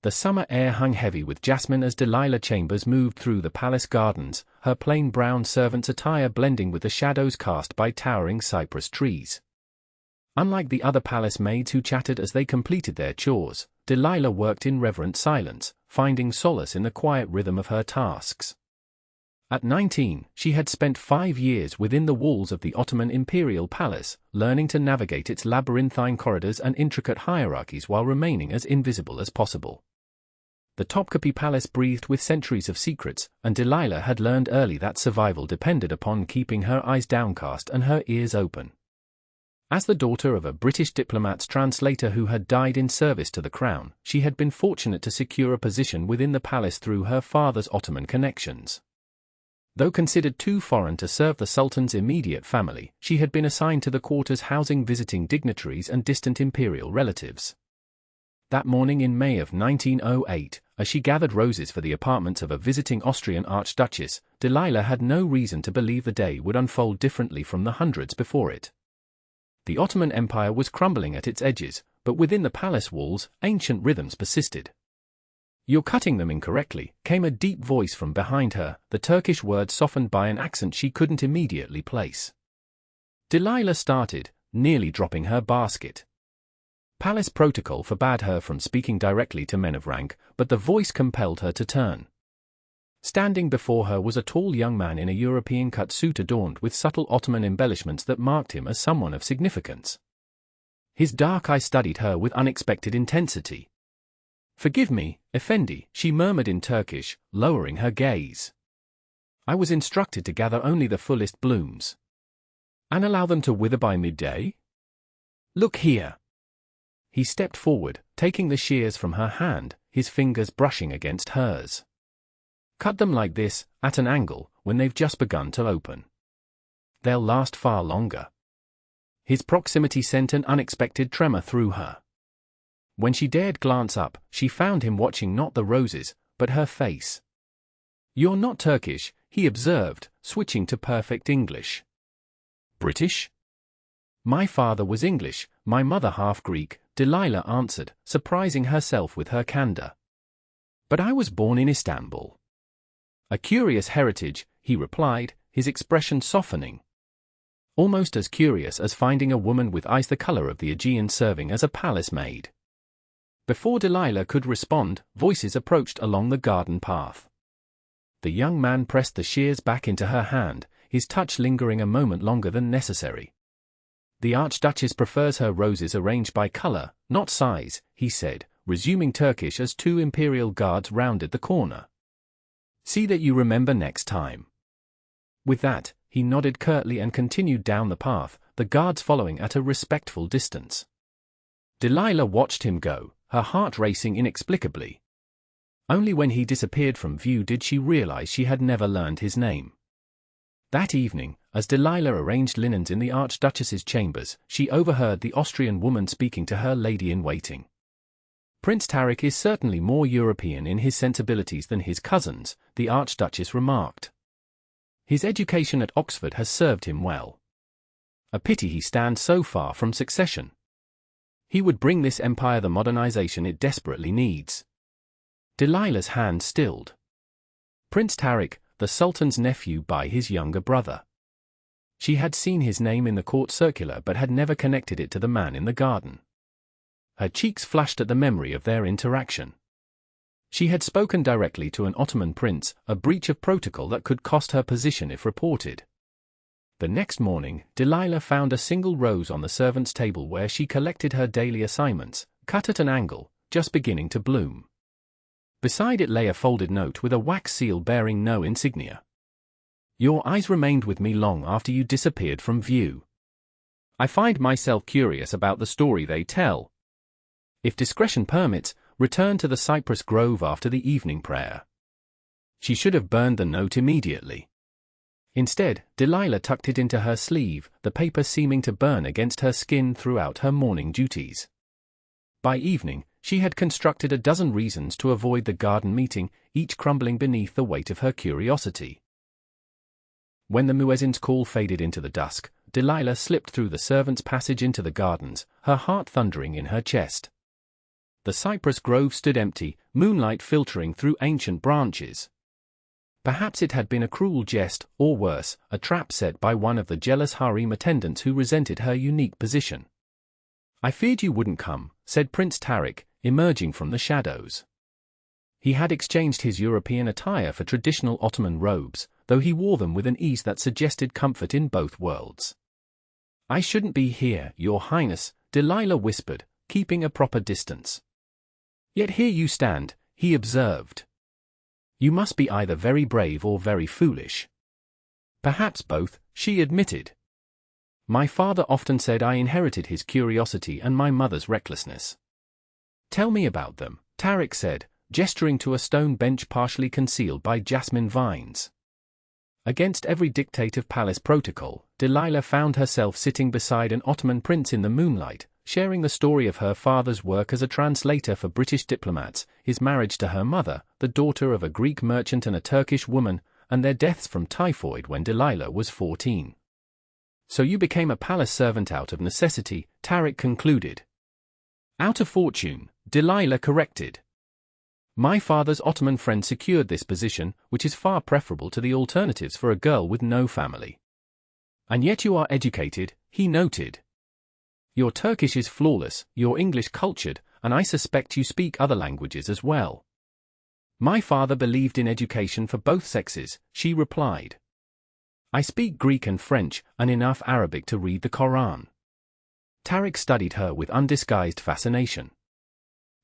The summer air hung heavy with jasmine as Delilah Chambers moved through the palace gardens, her plain brown servant's attire blending with the shadows cast by towering cypress trees. Unlike the other palace maids who chatted as they completed their chores, Delilah worked in reverent silence, finding solace in the quiet rhythm of her tasks. At 19, she had spent 5 years within the walls of the Ottoman Imperial Palace, learning to navigate its labyrinthine corridors and intricate hierarchies while remaining as invisible as possible. The Topkapi Palace breathed with centuries of secrets, and Delilah had learned early that survival depended upon keeping her eyes downcast and her ears open. As the daughter of a British diplomat's translator who had died in service to the crown, she had been fortunate to secure a position within the palace through her father's Ottoman connections. Though considered too foreign to serve the Sultan's immediate family, she had been assigned to the quarters housing visiting dignitaries and distant imperial relatives. That morning in May of 1908, as she gathered roses for the apartments of a visiting Austrian archduchess, Delilah had no reason to believe the day would unfold differently from the hundreds before it. The Ottoman Empire was crumbling at its edges, but within the palace walls, ancient rhythms persisted. "You're cutting them incorrectly," came a deep voice from behind her, the Turkish word softened by an accent she couldn't immediately place. Delilah started, nearly dropping her basket. Palace protocol forbade her from speaking directly to men of rank, but the voice compelled her to turn. Standing before her was a tall young man in a European-cut suit adorned with subtle Ottoman embellishments that marked him as someone of significance. His dark eyes studied her with unexpected intensity. "Forgive me, Effendi," she murmured in Turkish, lowering her gaze. "I was instructed to gather only the fullest blooms. And allow them to wither by midday? Look here." He stepped forward, taking the shears from her hand, his fingers brushing against hers. "Cut them like this, at an angle, when they've just begun to open. They'll last far longer." His proximity sent an unexpected tremor through her. When she dared glance up, she found him watching not the roses, but her face. "You're not Turkish," he observed, switching to perfect English. "British?" "My father was English, my mother half Greek," Delilah answered, surprising herself with her candor. "But I was born in Istanbul." "A curious heritage," he replied, his expression softening. "Almost as curious as finding a woman with eyes the color of the Aegean serving as a palace maid." Before Delilah could respond, voices approached along the garden path. The young man pressed the shears back into her hand, his touch lingering a moment longer than necessary. "The Archduchess prefers her roses arranged by color, not size," he said, resuming Turkish as 2 imperial guards rounded the corner. "See that you remember next time." With that, he nodded curtly and continued down the path, the guards following at a respectful distance. Delilah watched him go, her heart racing inexplicably. Only when he disappeared from view did she realize she had never learned his name. That evening, as Delilah arranged linens in the Archduchess's chambers, she overheard the Austrian woman speaking to her lady-in-waiting. "Prince Tarik is certainly more European in his sensibilities than his cousins," the Archduchess remarked. "His education at Oxford has served him well. A pity he stands so far from succession. He would bring this empire the modernization it desperately needs." Delilah's hand stilled. Prince Tarik, the Sultan's nephew by his younger brother. She had seen his name in the court circular but had never connected it to the man in the garden. Her cheeks flushed at the memory of their interaction. She had spoken directly to an Ottoman prince, a breach of protocol that could cost her position if reported. The next morning, Delilah found a single rose on the servant's table where she collected her daily assignments, cut at an angle, just beginning to bloom. Beside it lay a folded note with a wax seal bearing no insignia. "Your eyes remained with me long after you disappeared from view. I find myself curious about the story they tell. If discretion permits, return to the cypress grove after the evening prayer." She should have burned the note immediately. Instead, Delilah tucked it into her sleeve, the paper seeming to burn against her skin throughout her morning duties. By evening, she had constructed a dozen reasons to avoid the garden meeting, each crumbling beneath the weight of her curiosity. When the muezzin's call faded into the dusk, Delilah slipped through the servants' passage into the gardens, her heart thundering in her chest. The cypress grove stood empty, moonlight filtering through ancient branches. Perhaps it had been a cruel jest, or worse, a trap set by one of the jealous harem attendants who resented her unique position. "I feared you wouldn't come," said Prince Tarik, emerging from the shadows. He had exchanged his European attire for traditional Ottoman robes, though he wore them with an ease that suggested comfort in both worlds. "I shouldn't be here, Your Highness," Delilah whispered, keeping a proper distance. "Yet here you stand," he observed. "You must be either very brave or very foolish." "Perhaps both," she admitted. "My father often said I inherited his curiosity and my mother's recklessness." "Tell me about them," Tarik said, gesturing to a stone bench partially concealed by jasmine vines. Against every dictate of palace protocol, Delilah found herself sitting beside an Ottoman prince in the moonlight, sharing the story of her father's work as a translator for British diplomats, his marriage to her mother, the daughter of a Greek merchant and a Turkish woman, and their deaths from typhoid when Delilah was 14. "So you became a palace servant out of necessity," Tarik concluded. "Out of fortune," Delilah corrected. "My father's Ottoman friend secured this position, which is far preferable to the alternatives for a girl with no family." "And yet you are educated," he noted. "Your Turkish is flawless, your English cultured, and I suspect you speak other languages as well." "My father believed in education for both sexes," she replied. "I speak Greek and French, and enough Arabic to read the Koran." Tarik studied her with undisguised fascination.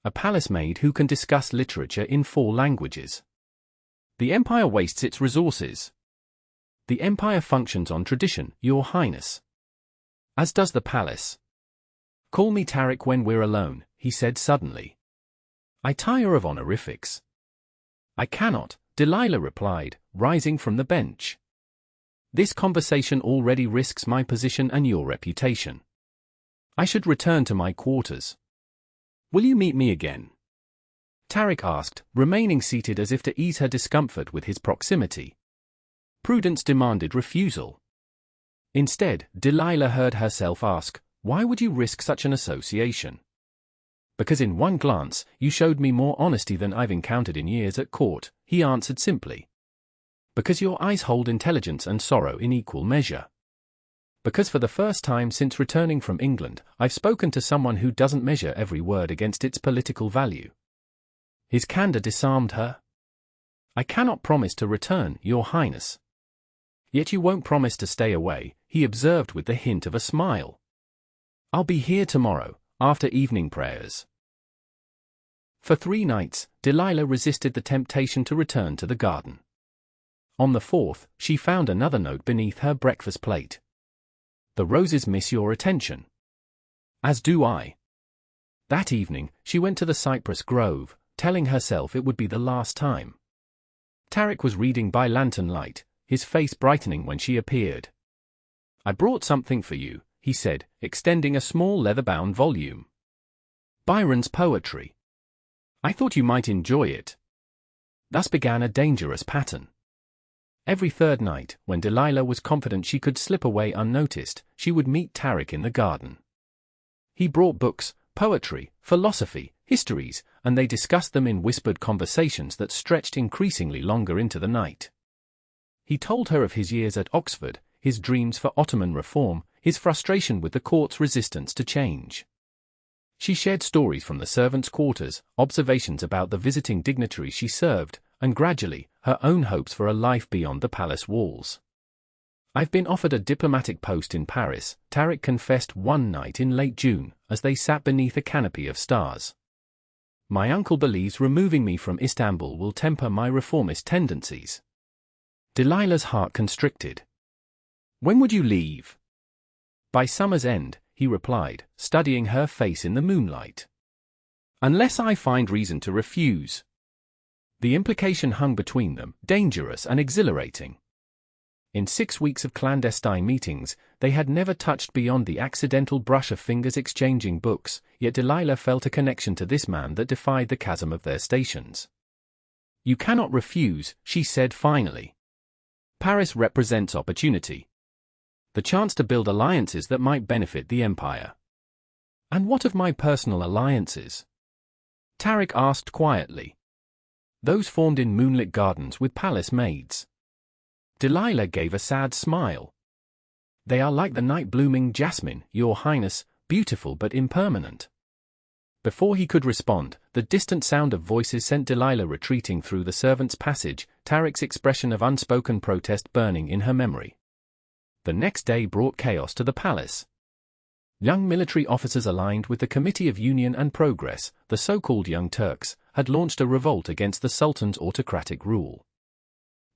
A palace maid who can discuss literature in 4 languages. "The empire wastes its resources." "The empire functions on tradition, Your Highness." "As does the palace." "Call me Tarik when we're alone," he said suddenly. "I tire of honorifics." "I cannot," Delilah replied, rising from the bench. "This conversation already risks my position and your reputation. I should return to my quarters." "Will you meet me again?" Tarik asked, remaining seated as if to ease her discomfort with his proximity. Prudence demanded refusal. Instead, Delilah heard herself ask, "Why would you risk such an association?" "Because in one glance, you showed me more honesty than I've encountered in years at court," he answered simply. "Because your eyes hold intelligence and sorrow in equal measure. Because for the first time since returning from England, I've spoken to someone who doesn't measure every word against its political value." His candor disarmed her. "I cannot promise to return, Your Highness." "Yet you won't promise to stay away," he observed with the hint of a smile. "I'll be here tomorrow, after evening prayers." For 3 nights, Delilah resisted the temptation to return to the garden. On the 4th, she found another note beneath her breakfast plate. "The roses miss your attention." "As do I." That evening, she went to the cypress grove, telling herself it would be the last time. Tarik was reading by lantern light, his face brightening when she appeared. "I brought something for you," he said, extending a small leather-bound volume. "Byron's poetry. I thought you might enjoy it." Thus began a dangerous pattern. Every 3rd night, when Delilah was confident she could slip away unnoticed, she would meet Tarik in the garden. He brought books, poetry, philosophy, histories, and they discussed them in whispered conversations that stretched increasingly longer into the night. He told her of his years at Oxford, his dreams for Ottoman reform, his frustration with the court's resistance to change. She shared stories from the servants' quarters, observations about the visiting dignitaries she served, and gradually, her own hopes for a life beyond the palace walls. "I've been offered a diplomatic post in Paris," Tarik confessed one night in late June, as they sat beneath a canopy of stars. "My uncle believes removing me from Istanbul will temper my reformist tendencies." Delilah's heart constricted. "When would you leave?" "By summer's end," he replied, studying her face in the moonlight. "Unless I find reason to refuse." The implication hung between them, dangerous and exhilarating. In 6 weeks of clandestine meetings, they had never touched beyond the accidental brush of fingers exchanging books, yet Delilah felt a connection to this man that defied the chasm of their stations. "You cannot refuse," she said finally. "Paris represents opportunity. The chance to build alliances that might benefit the empire." "And what of my personal alliances?" Tarik asked quietly. Those formed in moonlit gardens with palace maids. Delilah gave a sad smile. They are like the night-blooming jasmine, Your Highness, beautiful but impermanent. Before he could respond, the distant sound of voices sent Delilah retreating through the servants' passage, Tarik's expression of unspoken protest burning in her memory. The next day brought chaos to the palace. Young military officers aligned with the Committee of Union and Progress, the so-called Young Turks, had launched a revolt against the Sultan's autocratic rule.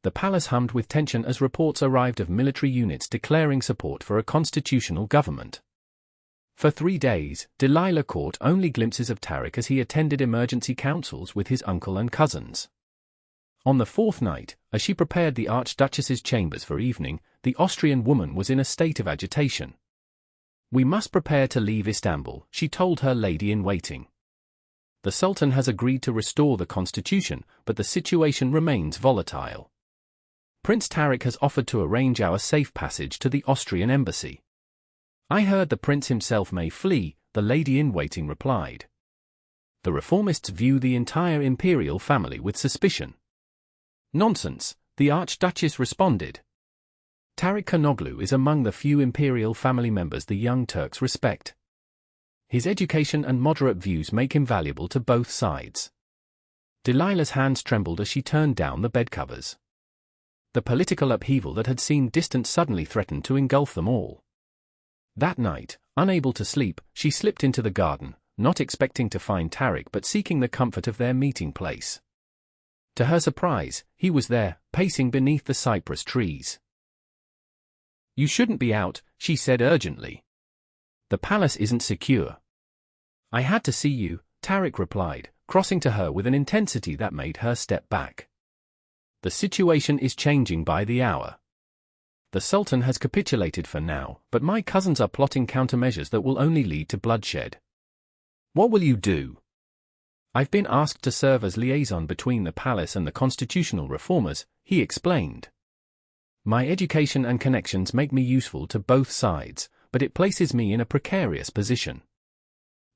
The palace hummed with tension as reports arrived of military units declaring support for a constitutional government. For 3 days, Delilah caught only glimpses of Tarik as he attended emergency councils with his uncle and cousins. On the 4th night, as she prepared the Archduchess's chambers for evening, the Austrian woman was in a state of agitation. "We must prepare to leave Istanbul," she told her lady-in-waiting. "The Sultan has agreed to restore the constitution, but the situation remains volatile. Prince Tarik has offered to arrange our safe passage to the Austrian embassy." "I heard the prince himself may flee," the lady-in-waiting replied. "The reformists view the entire imperial family with suspicion." "Nonsense," the Archduchess responded. "Tarik Kanoglu is among the few imperial family members the Young Turks respect. His education and moderate views make him valuable to both sides." Delilah's hands trembled as she turned down the bedcovers. The political upheaval that had seemed distant suddenly threatened to engulf them all. That night, unable to sleep, she slipped into the garden, not expecting to find Tarik but seeking the comfort of their meeting place. To her surprise, he was there, pacing beneath the cypress trees. "You shouldn't be out," she said urgently. "The palace isn't secure." "I had to see you," Tarik replied, crossing to her with an intensity that made her step back. "The situation is changing by the hour. The Sultan has capitulated for now, but my cousins are plotting countermeasures that will only lead to bloodshed." "What will you do?" "I've been asked to serve as liaison between the palace and the constitutional reformers," he explained. "My education and connections make me useful to both sides, but it places me in a precarious position."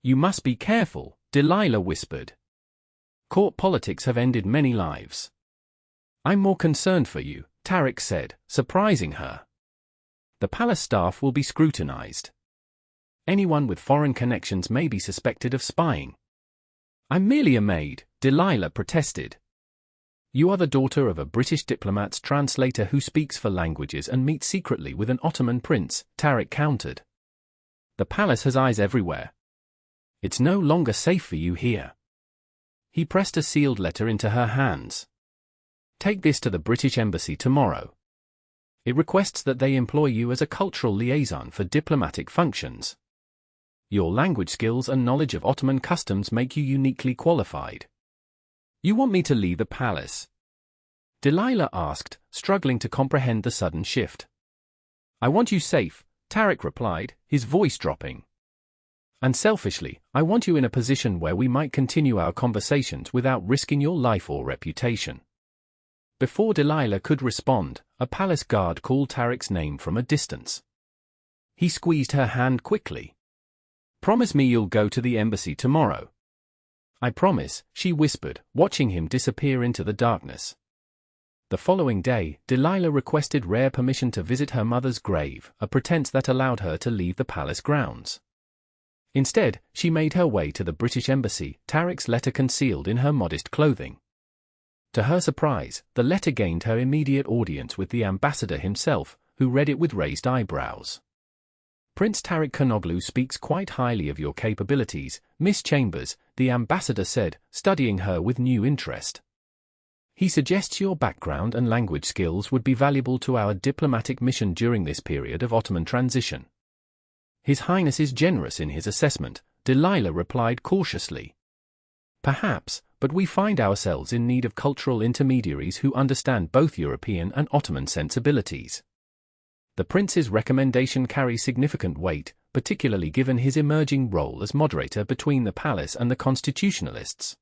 "You must be careful," Delilah whispered. "Court politics have ended many lives." "I'm more concerned for you," Tarik said, surprising her. "The palace staff will be scrutinized. Anyone with foreign connections may be suspected of spying." "I'm merely a maid," Delilah protested. "You are the daughter of a British diplomat's translator who speaks 4 languages and meets secretly with an Ottoman prince," Tarik countered. "The palace has eyes everywhere. It's no longer safe for you here." He pressed a sealed letter into her hands. "Take this to the British embassy tomorrow. It requests that they employ you as a cultural liaison for diplomatic functions. Your language skills and knowledge of Ottoman customs make you uniquely qualified." "You want me to leave the palace?" Delilah asked, struggling to comprehend the sudden shift. "I want you safe," Tarik replied, his voice dropping. "And selfishly, I want you in a position where we might continue our conversations without risking your life or reputation." Before Delilah could respond, a palace guard called Tarik's name from a distance. He squeezed her hand quickly. "Promise me you'll go to the embassy tomorrow." "I promise," she whispered, watching him disappear into the darkness. The following day, Delilah requested rare permission to visit her mother's grave, a pretense that allowed her to leave the palace grounds. Instead, she made her way to the British embassy, Tarik's letter concealed in her modest clothing. To her surprise, the letter gained her immediate audience with the ambassador himself, who read it with raised eyebrows. "Prince Tarik Kanoglu speaks quite highly of your capabilities, Miss Chambers," the ambassador said, studying her with new interest. "He suggests your background and language skills would be valuable to our diplomatic mission during this period of Ottoman transition." "His Highness is generous in his assessment," Delilah replied cautiously. "Perhaps, but we find ourselves in need of cultural intermediaries who understand both European and Ottoman sensibilities. The prince's recommendation carries significant weight, particularly given his emerging role as moderator between the palace and the constitutionalists."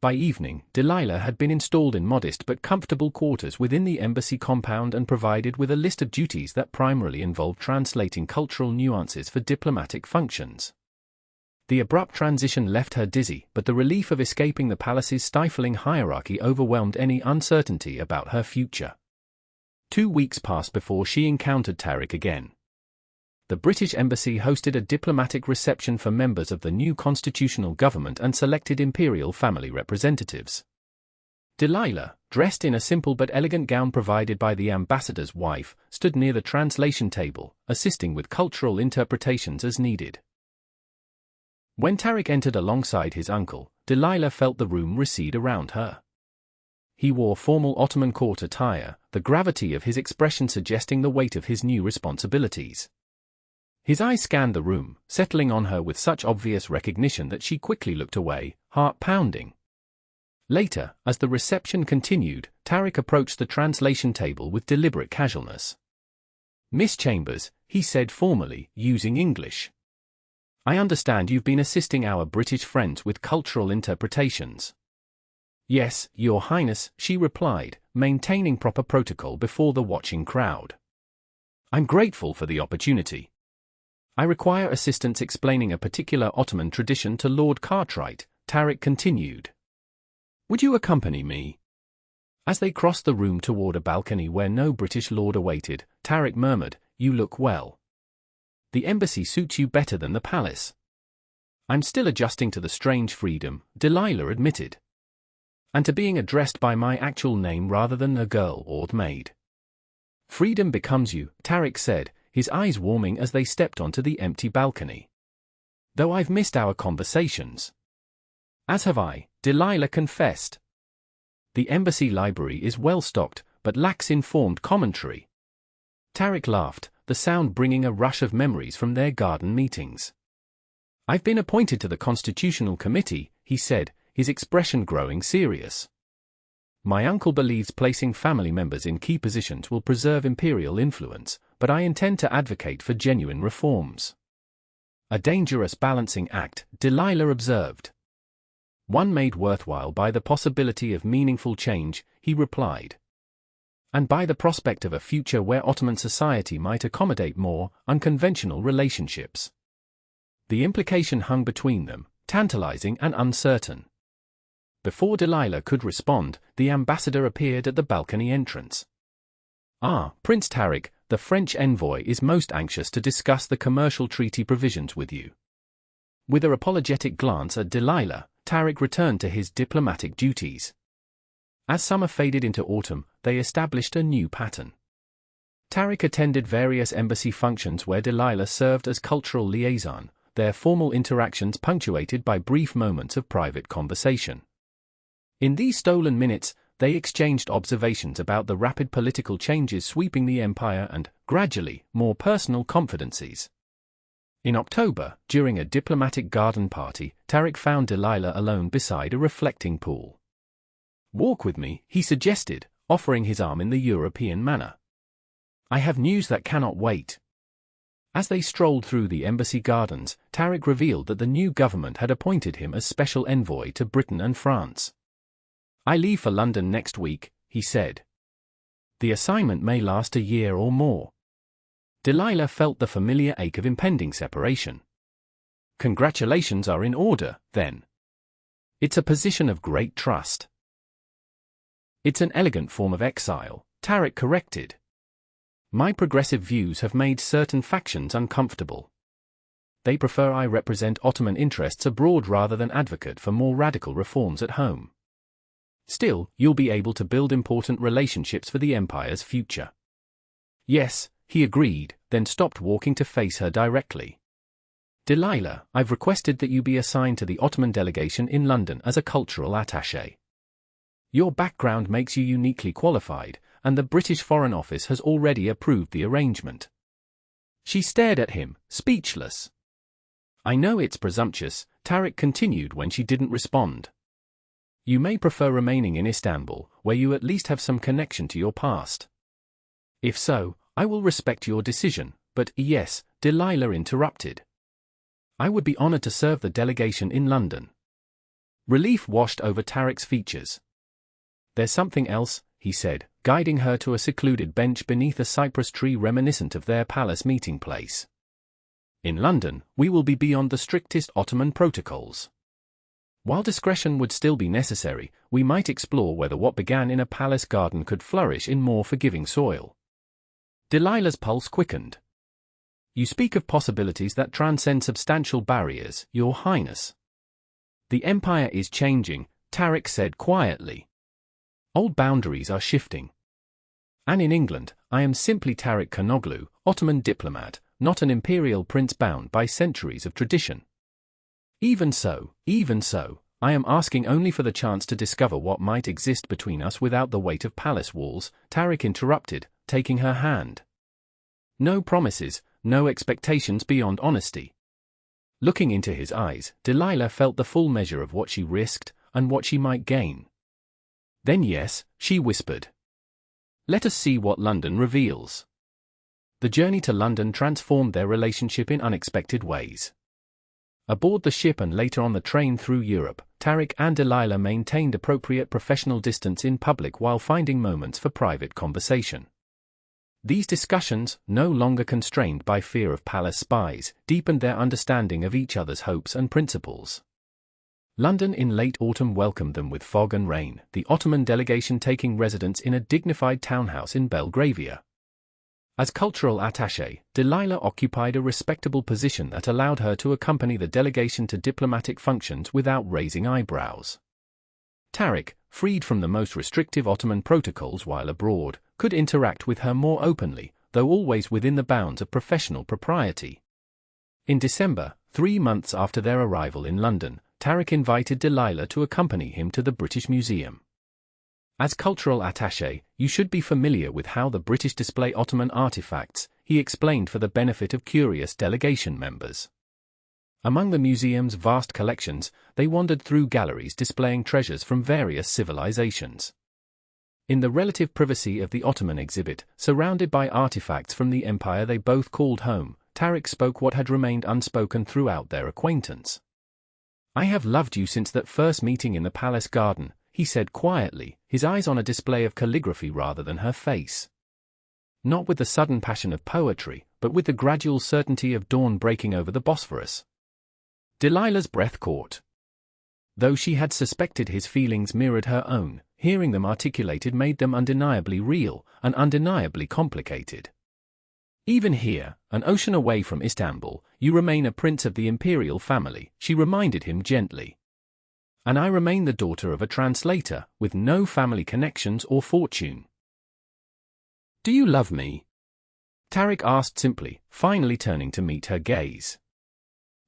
By evening, Delilah had been installed in modest but comfortable quarters within the embassy compound and provided with a list of duties that primarily involved translating cultural nuances for diplomatic functions. The abrupt transition left her dizzy, but the relief of escaping the palace's stifling hierarchy overwhelmed any uncertainty about her future. 2 weeks passed before she encountered Tarik again. The British Embassy hosted a diplomatic reception for members of the new constitutional government and selected imperial family representatives. Delilah, dressed in a simple but elegant gown provided by the ambassador's wife, stood near the translation table, assisting with cultural interpretations as needed. When Tarik entered alongside his uncle, Delilah felt the room recede around her. He wore formal Ottoman court attire, the gravity of his expression suggesting the weight of his new responsibilities. His eyes scanned the room, settling on her with such obvious recognition that she quickly looked away, heart pounding. Later, as the reception continued, Tarik approached the translation table with deliberate casualness. "Miss Chambers," he said formally, using English. "I understand you've been assisting our British friends with cultural interpretations." "Yes, Your Highness," she replied, maintaining proper protocol before the watching crowd. "I'm grateful for the opportunity. I require assistance explaining a particular Ottoman tradition to Lord Cartwright," Tarik continued. "Would you accompany me?" As they crossed the room toward a balcony where no British lord awaited, Tarik murmured, "You look well. The embassy suits you better than the palace." "I'm still adjusting to the strange freedom," Delilah admitted. "And to being addressed by my actual name rather than a girl or maid." "Freedom becomes you," Tarik said, his eyes warming as they stepped onto the empty balcony. "Though I've missed our conversations." "As have I," Delilah confessed. "The embassy library is well stocked, but lacks informed commentary." Tarik laughed, the sound bringing a rush of memories from their garden meetings. "I've been appointed to the Constitutional Committee," he said, his expression growing serious. "My uncle believes placing family members in key positions will preserve imperial influence, but I intend to advocate for genuine reforms." "A dangerous balancing act," Delilah observed. "One made worthwhile by the possibility of meaningful change," he replied. "And by the prospect of a future where Ottoman society might accommodate more unconventional relationships." The implication hung between them, tantalizing and uncertain. Before Delilah could respond, the ambassador appeared at the balcony entrance. "Ah, Prince Tarik, the French envoy is most anxious to discuss the commercial treaty provisions with you." With an apologetic glance at Delilah, Tarik returned to his diplomatic duties. As summer faded into autumn, they established a new pattern. Tarik attended various embassy functions where Delilah served as cultural liaison, their formal interactions punctuated by brief moments of private conversation. In these stolen minutes, they exchanged observations about the rapid political changes sweeping the empire and, gradually, more personal confidences. In October, during a diplomatic garden party, Tarik found Delilah alone beside a reflecting pool. "Walk with me," he suggested, offering his arm in the European manner. "I have news that cannot wait." As they strolled through the embassy gardens, Tarik revealed that the new government had appointed him as special envoy to Britain and France. "I leave for London next week," he said. "The assignment may last a year or more." Delilah felt the familiar ache of impending separation. "Congratulations are in order, then." "It's a position of great trust." "It's an elegant form of exile," Tarik corrected. "My progressive views have made certain factions uncomfortable. They prefer I represent Ottoman interests abroad rather than advocate for more radical reforms at home. Still, you'll be able to build important relationships for the empire's future." "Yes," he agreed, then stopped walking to face her directly. "Delilah, I've requested that you be assigned to the Ottoman delegation in London as a cultural attaché. Your background makes you uniquely qualified, and the British Foreign Office has already approved the arrangement." She stared at him, speechless. "I know it's presumptuous," Tarik continued when she didn't respond. "You may prefer remaining in Istanbul, where you at least have some connection to your past. If so, I will respect your decision, but yes," Delilah interrupted. "I would be honored to serve the delegation in London." Relief washed over Tarik's features. "There's something else," he said, guiding her to a secluded bench beneath a cypress tree reminiscent of their palace meeting place. In London, we will be beyond the strictest Ottoman protocols. While discretion would still be necessary, we might explore whether what began in a palace garden could flourish in more forgiving soil. Delilah's pulse quickened. You speak of possibilities that transcend substantial barriers, Your Highness. The empire is changing, Tarik said quietly. Old boundaries are shifting. And in England, I am simply Tarik Kanoglu, Ottoman diplomat, not an imperial prince bound by centuries of tradition. Even so, I am asking only for the chance to discover what might exist between us without the weight of palace walls, Tarik interrupted, taking her hand. No promises, no expectations beyond honesty. Looking into his eyes, Delilah felt the full measure of what she risked and what she might gain. Then yes, she whispered. Let us see what London reveals. The journey to London transformed their relationship in unexpected ways. Aboard the ship and later on the train through Europe, Tarik and Delilah maintained appropriate professional distance in public while finding moments for private conversation. These discussions, no longer constrained by fear of palace spies, deepened their understanding of each other's hopes and principles. London in late autumn welcomed them with fog and rain, the Ottoman delegation taking residence in a dignified townhouse in Belgravia. As cultural attaché, Delilah occupied a respectable position that allowed her to accompany the delegation to diplomatic functions without raising eyebrows. Tarik, freed from the most restrictive Ottoman protocols while abroad, could interact with her more openly, though always within the bounds of professional propriety. In December, 3 months after their arrival in London, Tarik invited Delilah to accompany him to the British Museum. As cultural attaché, you should be familiar with how the British display Ottoman artifacts, he explained for the benefit of curious delegation members. Among the museum's vast collections, they wandered through galleries displaying treasures from various civilizations. In the relative privacy of the Ottoman exhibit, surrounded by artifacts from the empire they both called home, Tarik spoke what had remained unspoken throughout their acquaintance. I have loved you since that first meeting in the palace garden, he said quietly, his eyes on a display of calligraphy rather than her face. Not with the sudden passion of poetry, but with the gradual certainty of dawn breaking over the Bosphorus. Delilah's breath caught. Though she had suspected his feelings mirrored her own, hearing them articulated made them undeniably real and undeniably complicated. Even here, an ocean away from Istanbul, you remain a prince of the imperial family, she reminded him gently. And I remain the daughter of a translator, with no family connections or fortune. Do you love me? Tarik asked simply, finally turning to meet her gaze.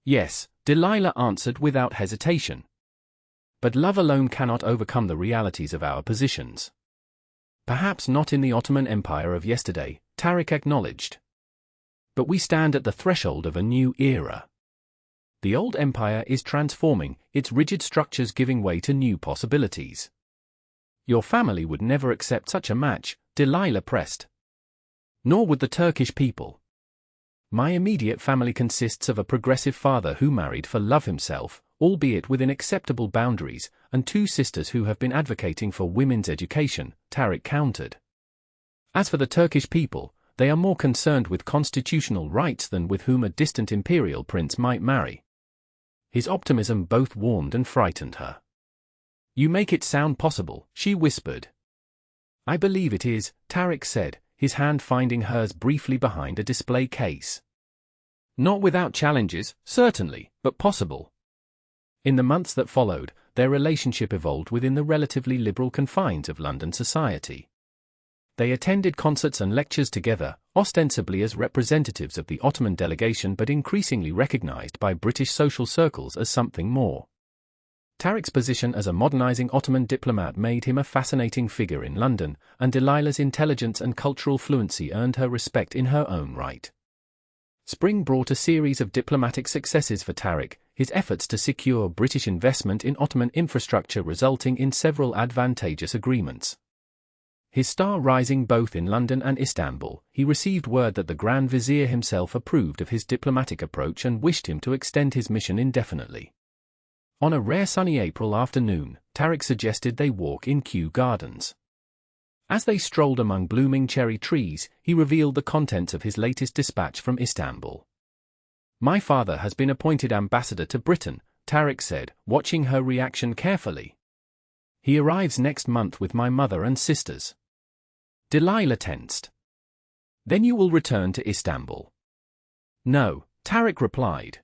Yes, Delilah answered without hesitation. But love alone cannot overcome the realities of our positions. Perhaps not in the Ottoman Empire of yesterday, Tarik acknowledged. But we stand at the threshold of a new era. The old empire is transforming, its rigid structures giving way to new possibilities. Your family would never accept such a match, Delilah pressed. Nor would the Turkish people. My immediate family consists of a progressive father who married for love himself, albeit within acceptable boundaries, and 2 sisters who have been advocating for women's education, Tarik countered. As for the Turkish people, they are more concerned with constitutional rights than with whom a distant imperial prince might marry. His optimism both warmed and frightened her. You make it sound possible, she whispered. I believe it is, Tarik said, his hand finding hers briefly behind a display case. Not without challenges, certainly, but possible. In the months that followed, their relationship evolved within the relatively liberal confines of London society. They attended concerts and lectures together, ostensibly as representatives of the Ottoman delegation but increasingly recognized by British social circles as something more. Tarik's position as a modernizing Ottoman diplomat made him a fascinating figure in London, and Delilah's intelligence and cultural fluency earned her respect in her own right. Spring brought a series of diplomatic successes for Tarik, his efforts to secure British investment in Ottoman infrastructure resulting in several advantageous agreements. His star rising both in London and Istanbul, he received word that the Grand Vizier himself approved of his diplomatic approach and wished him to extend his mission indefinitely. On a rare sunny April afternoon, Tarik suggested they walk in Kew Gardens. As they strolled among blooming cherry trees, he revealed the contents of his latest dispatch from Istanbul. My father has been appointed ambassador to Britain, Tarik said, watching her reaction carefully. He arrives next month with my mother and sisters. Delilah tensed. Then you will return to Istanbul. No, Tarik replied.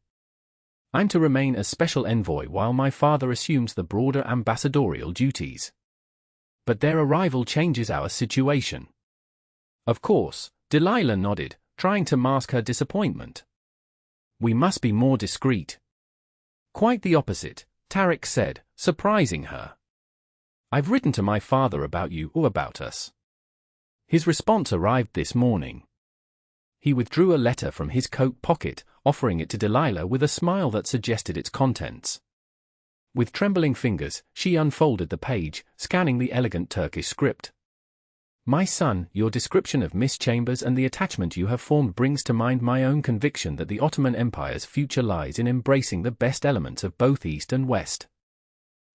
I'm to remain as special envoy while my father assumes the broader ambassadorial duties. But their arrival changes our situation. Of course, Delilah nodded, trying to mask her disappointment. We must be more discreet. Quite the opposite, Tarik said, surprising her. I've written to my father about you or about us. His response arrived this morning. He withdrew a letter from his coat pocket, offering it to Delilah with a smile that suggested its contents. With trembling fingers, she unfolded the page, scanning the elegant Turkish script. My son, your description of Miss Chambers and the attachment you have formed brings to mind my own conviction that the Ottoman Empire's future lies in embracing the best elements of both East and West.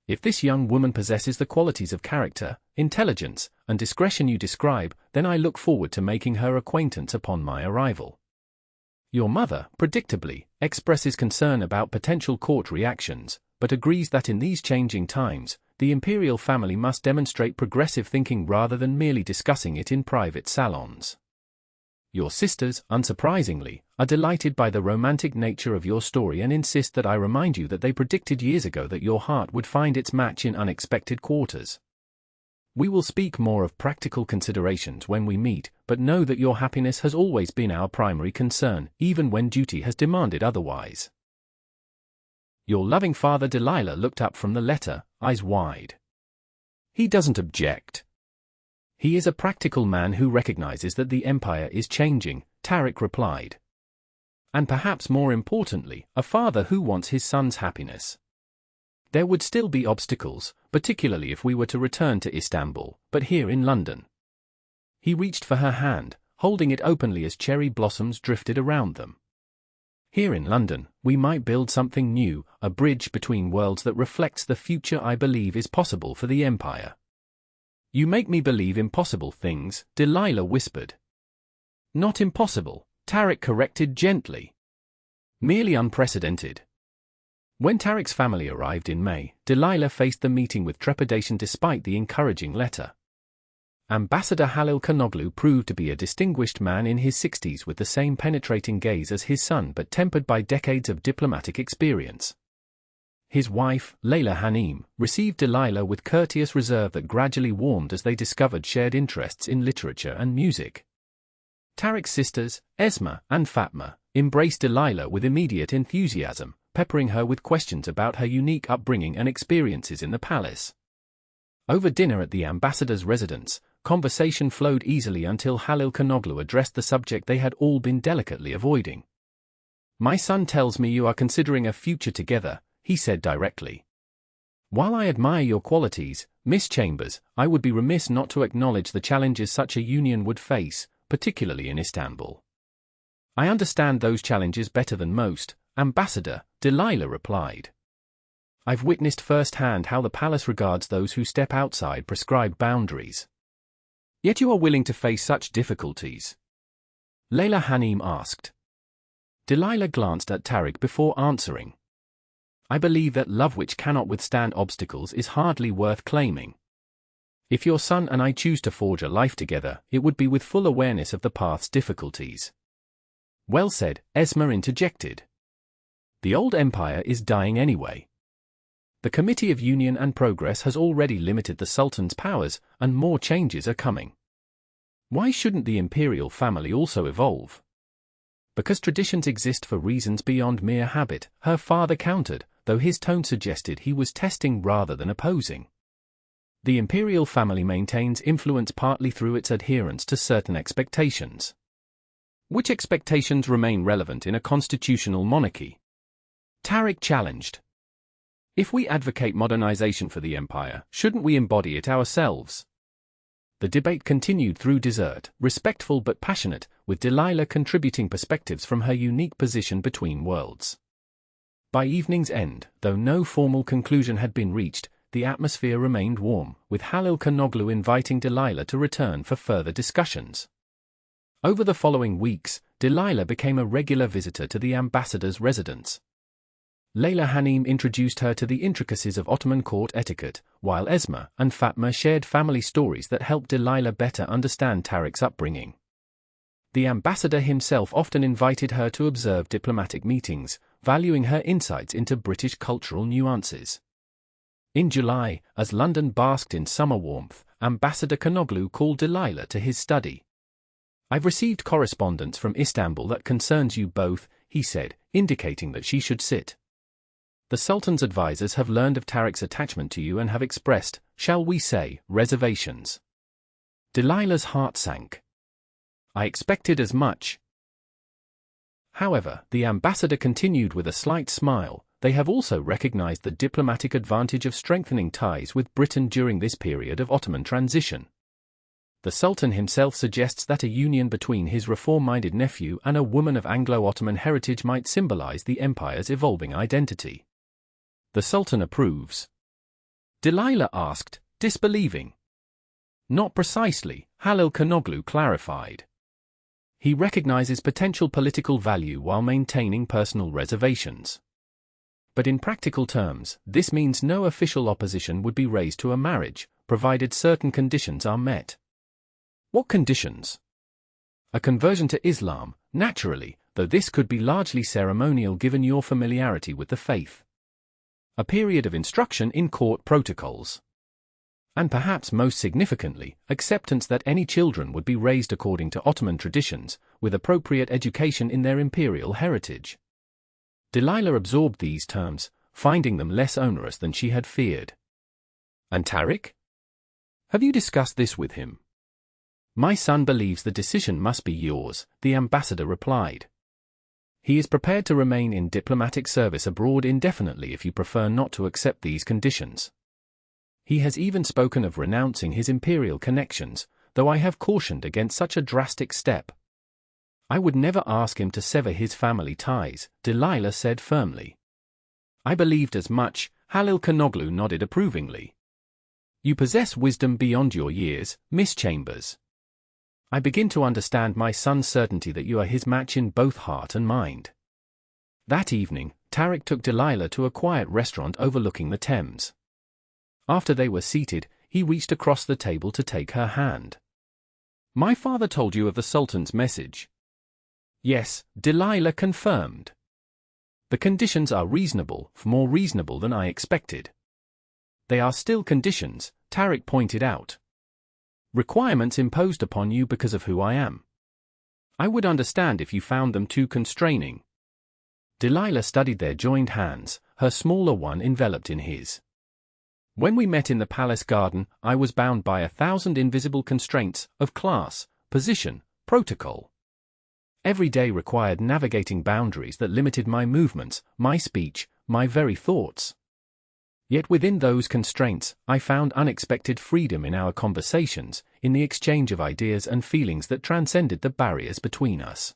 If this young woman possesses the qualities of character, intelligence, and discretion you describe, then I look forward to making her acquaintance upon my arrival. Your mother, predictably, expresses concern about potential court reactions, but agrees that in these changing times, the imperial family must demonstrate progressive thinking rather than merely discussing it in private salons. Your sisters, unsurprisingly, are delighted by the romantic nature of your story and insist that I remind you that they predicted years ago that your heart would find its match in unexpected quarters. We will speak more of practical considerations when we meet, but know that your happiness has always been our primary concern, even when duty has demanded otherwise. Your loving father Delilah looked up from the letter, eyes wide. He doesn't object. He is a practical man who recognizes that the empire is changing, Tarik replied. And perhaps more importantly, a father who wants his son's happiness. There would still be obstacles, particularly if we were to return to Istanbul, but here in London. He reached for her hand, holding it openly as cherry blossoms drifted around them. Here in London, we might build something new, a bridge between worlds that reflects the future I believe is possible for the empire. You make me believe impossible things, Delilah whispered. Not impossible, Tarik corrected gently. Merely unprecedented. When Tarik's family arrived in May, Delilah faced the meeting with trepidation despite the encouraging letter. Ambassador Halil Kanoglu proved to be a distinguished man in his 60s with the same penetrating gaze as his son but tempered by decades of diplomatic experience. His wife, Layla Hanim, received Delilah with courteous reserve that gradually warmed as they discovered shared interests in literature and music. Tarik's sisters, Esma and Fatma, embraced Delilah with immediate enthusiasm, peppering her with questions about her unique upbringing and experiences in the palace. Over dinner at the ambassador's residence, conversation flowed easily until Halil Kanoglu addressed the subject they had all been delicately avoiding. My son tells me you are considering a future together, he said directly. While I admire your qualities, Miss Chambers, I would be remiss not to acknowledge the challenges such a union would face, particularly in Istanbul. I understand those challenges better than most, Ambassador, Delilah replied. I've witnessed firsthand how the palace regards those who step outside prescribed boundaries. Yet you are willing to face such difficulties? Layla Hanim asked. Delilah glanced at Tarik before answering. I believe that love which cannot withstand obstacles is hardly worth claiming. If your son and I choose to forge a life together, it would be with full awareness of the path's difficulties. Well said, Esma interjected. The old empire is dying anyway. The Committee of Union and Progress has already limited the Sultan's powers, and more changes are coming. Why shouldn't the imperial family also evolve? Because traditions exist for reasons beyond mere habit, her father countered, though his tone suggested he was testing rather than opposing. The imperial family maintains influence partly through its adherence to certain expectations. Which expectations remain relevant in a constitutional monarchy? Tarik challenged. If we advocate modernization for the empire, shouldn't we embody it ourselves? The debate continued through dessert, respectful but passionate, with Delilah contributing perspectives from her unique position between worlds. By evening's end, though no formal conclusion had been reached, the atmosphere remained warm, with Halil Kanoglu inviting Delilah to return for further discussions. Over the following weeks, Delilah became a regular visitor to the ambassador's residence. Leyla Hanim introduced her to the intricacies of Ottoman court etiquette, while Esma and Fatma shared family stories that helped Delilah better understand Tarik's upbringing. The ambassador himself often invited her to observe diplomatic meetings, valuing her insights into British cultural nuances. In July, as London basked in summer warmth, Ambassador Kanoglu called Delilah to his study. "I've received correspondence from Istanbul that concerns you both," he said, indicating that she should sit. "The Sultan's advisors have learned of Tarik's attachment to you and have expressed, shall we say, reservations." Delilah's heart sank. "I expected as much." However, the ambassador continued with a slight smile. "They have also recognized the diplomatic advantage of strengthening ties with Britain during this period of Ottoman transition. The Sultan himself suggests that a union between his reform-minded nephew and a woman of Anglo-Ottoman heritage might symbolize the empire's evolving identity." "The Sultan approves?" Delilah asked, disbelieving. "Not precisely," Halil Kanoglu clarified. "He recognizes potential political value while maintaining personal reservations. But in practical terms, this means no official opposition would be raised to a marriage, provided certain conditions are met." "What conditions?" "A conversion to Islam, naturally, though this could be largely ceremonial given your familiarity with the faith. A period of instruction in court protocols. And perhaps most significantly, acceptance that any children would be raised according to Ottoman traditions, with appropriate education in their imperial heritage." Delilah absorbed these terms, finding them less onerous than she had feared. "And Tarik? Have you discussed this with him?" "My son believes the decision must be yours," the ambassador replied. "He is prepared to remain in diplomatic service abroad indefinitely if you prefer not to accept these conditions. He has even spoken of renouncing his imperial connections, though I have cautioned against such a drastic step." "I would never ask him to sever his family ties," Delilah said firmly. "I believed as much," Halil Kanoglu nodded approvingly. "You possess wisdom beyond your years, Miss Chambers. I begin to understand my son's certainty that you are his match in both heart and mind." That evening, Tarik took Delilah to a quiet restaurant overlooking the Thames. After they were seated, he reached across the table to take her hand. "My father told you of the Sultan's message?" "Yes," Delilah confirmed. "The conditions are reasonable, more reasonable than I expected." "They are still conditions," Tarik pointed out. "Requirements imposed upon you because of who I am. I would understand if you found them too constraining." Delilah studied their joined hands, her smaller one enveloped in his. "When we met in the palace garden, I was bound by 1,000 invisible constraints of class, position, protocol. Every day required navigating boundaries that limited my movements, my speech, my very thoughts. Yet within those constraints, I found unexpected freedom in our conversations, in the exchange of ideas and feelings that transcended the barriers between us."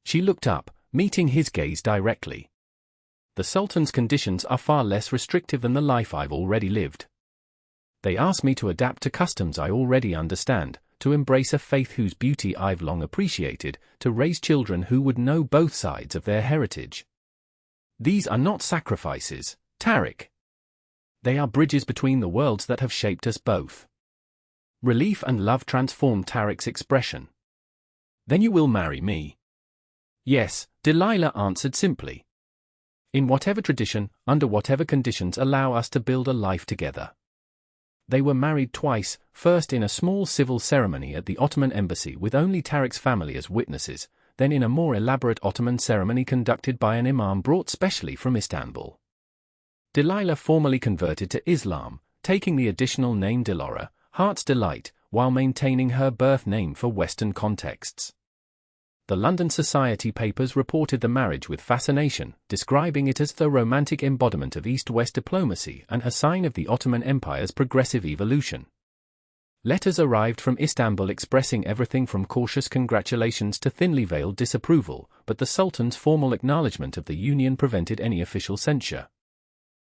She looked up, meeting his gaze directly. "The Sultan's conditions are far less restrictive than the life I've already lived. They ask me to adapt to customs I already understand, to embrace a faith whose beauty I've long appreciated, to raise children who would know both sides of their heritage. These are not sacrifices, Tarik. They are bridges between the worlds that have shaped us both." Relief and love transformed Tarik's expression. "Then you will marry me?" "Yes," Delilah answered simply. "In whatever tradition, under whatever conditions allow us to build a life together." They were married twice, first in a small civil ceremony at the Ottoman embassy with only Tarik's family as witnesses, then in a more elaborate Ottoman ceremony conducted by an imam brought specially from Istanbul. Delilah formally converted to Islam, taking the additional name Delora, Heart's Delight, while maintaining her birth name for Western contexts. The London Society papers reported the marriage with fascination, describing it as the romantic embodiment of East-West diplomacy and a sign of the Ottoman Empire's progressive evolution. Letters arrived from Istanbul expressing everything from cautious congratulations to thinly veiled disapproval, but the Sultan's formal acknowledgement of the union prevented any official censure.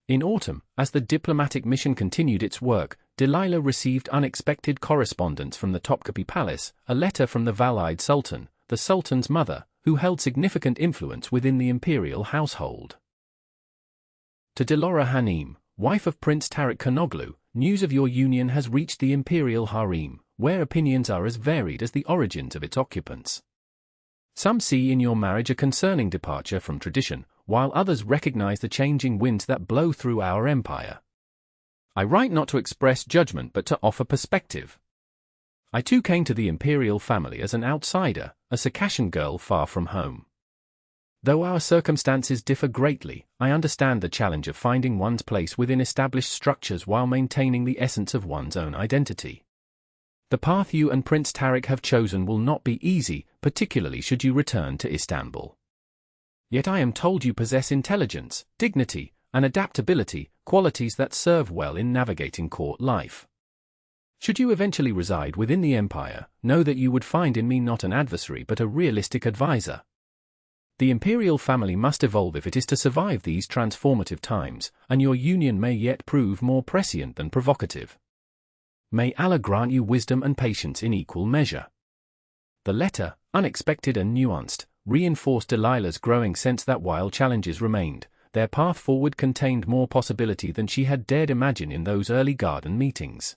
In autumn, as the diplomatic mission continued its work, Delilah received unexpected correspondence from the Topkapi Palace, a letter from the Valide Sultan, the Sultan's mother, who held significant influence within the imperial household. To Delilah Hanem, wife of Prince Tarik Kanoglu, news of your union has reached the imperial harem, where opinions are as varied as the origins of its occupants. Some see in your marriage a concerning departure from tradition, while others recognize the changing winds that blow through our empire. I write not to express judgment but to offer perspective. I too came to the imperial family as an outsider, a Circassian girl far from home. Though our circumstances differ greatly, I understand the challenge of finding one's place within established structures while maintaining the essence of one's own identity. The path you and Prince Tarik have chosen will not be easy, particularly should you return to Istanbul. Yet I am told you possess intelligence, dignity, and adaptability, qualities that serve well in navigating court life. Should you eventually reside within the empire, know that you would find in me not an adversary but a realistic advisor. The imperial family must evolve if it is to survive these transformative times, and your union may yet prove more prescient than provocative. May Allah grant you wisdom and patience in equal measure. The letter, unexpected and nuanced, reinforced Delilah's growing sense that while challenges remained, their path forward contained more possibility than she had dared imagine in those early garden meetings.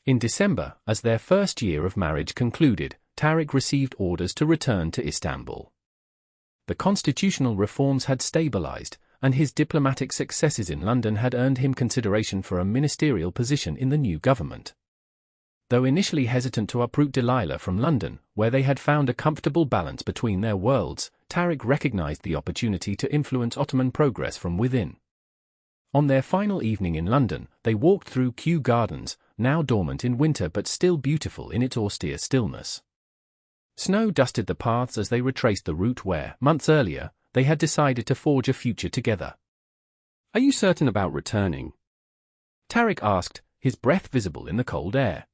In December, as their first year of marriage concluded, Tarik received orders to return to Istanbul. The constitutional reforms had stabilized, and his diplomatic successes in London had earned him consideration for a ministerial position in the new government. Though initially hesitant to uproot Delilah from London, where they had found a comfortable balance between their worlds, Tarik recognized the opportunity to influence Ottoman progress from within. On their final evening in London, they walked through Kew Gardens, now dormant in winter but still beautiful in its austere stillness. Snow dusted the paths as they retraced the route where, months earlier, they had decided to forge a future together. "Are you certain about returning?" Tarik asked, his breath visible in the cold air.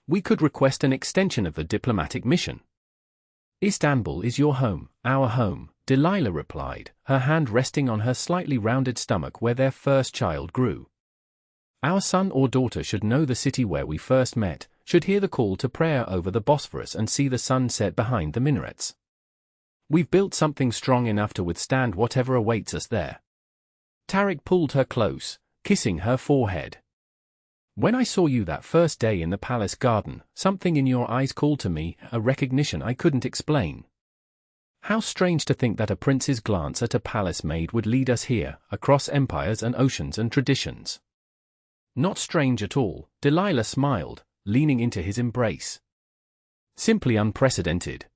"We could request an extension of the diplomatic mission." "Istanbul is your home, our home," Delilah replied, her hand resting on her slightly rounded stomach where their first child grew. "Our son or daughter should know the city where we first met, should hear the call to prayer over the Bosphorus and see the sun set behind the minarets. We've built something strong enough to withstand whatever awaits us there." Tarik pulled her close, kissing her forehead. "When I saw you that first day in the palace garden, something in your eyes called to me, a recognition I couldn't explain. How strange to think that a prince's glance at a palace maid would lead us here, across empires and oceans and traditions." "Not strange at all," Delilah smiled, leaning into his embrace. "Simply unprecedented."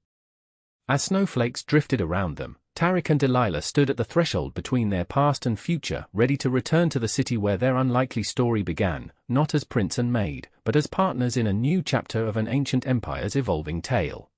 As snowflakes drifted around them, Tarik and Delilah stood at the threshold between their past and future, ready to return to the city where their unlikely story began, not as prince and maid, but as partners in a new chapter of an ancient empire's evolving tale.